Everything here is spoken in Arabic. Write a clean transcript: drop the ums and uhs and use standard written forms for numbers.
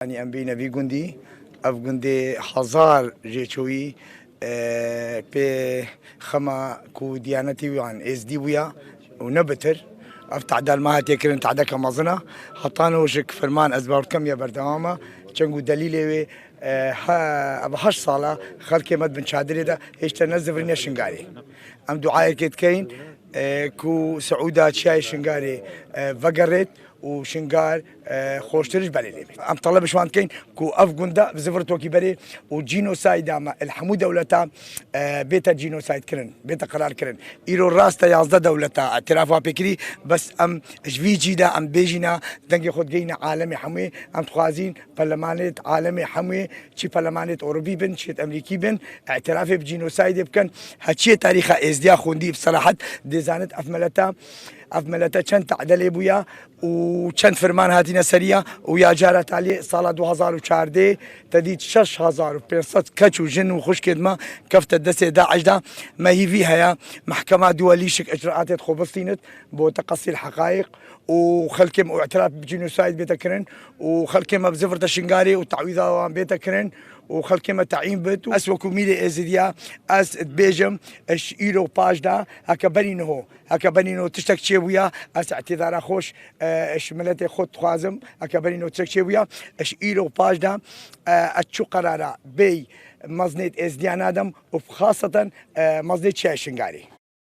يعني ام بينا في جندي اف جندي هزار جيشوي في خما كو ديانتي وان اس دي ويا ونبتر افتح دال ما تكرن تعدا كمازنا حطانو شك فرمان ازبار كم يا بردامه چنگو دليل ها ابو 8 صاله خلك مد بن شادري ده ايش تنزف رنيا شنغاري ام دعاء كيت كاين كو سعودات شاي شنغاري فقرت وشنغار خوشترش بالي ام طلب شوان كاين كو افغوندا بزفرتو كي بري وجينوسايد اما الحمو دولتا بيتا جينوسايد كرن بيتا قرار كرن ايرو راستا يازدا دولتا اعترافها بكري بس ام جوي جيدا ام بيجينا دنگي خود جينا عالمي حموي ام تخوازين برلمانات عالمي حموي شي برلمانات اوروبي بن شي امريكي بن اعترافي بجينوسايد بكن هاتشي تاريخ ازديا خوندي بصراحه ديزانت افملتا چند تعدل بويا وچند فرمان هاتينا سريا ويا جارت عليه صالة 2014 تديد 6500 كاتش وجن وخش كدما كفت الدسة داعش دا ما هي فيها يا محكمة دوليشك اجراءات خبصينت بو تقصي الحقائق وخلكم واعتراف بجينوسايد بيتكرن وخلكم بزفرة الشنغاري وتعويضها بيتكرن وخلكم تعيين بيت اسوى كوميدي ازيديا اس بيجم اش ايرو باج دا هكا بنينو تشتك ويا اس اعتذار خوش اش ملتي خود خوازم هكا بنينو تشتك ويا اش ايرو باج دا اتشو قرارا بي مزنيت ازديان ادم وخاصة مزنيت شاي شنغاري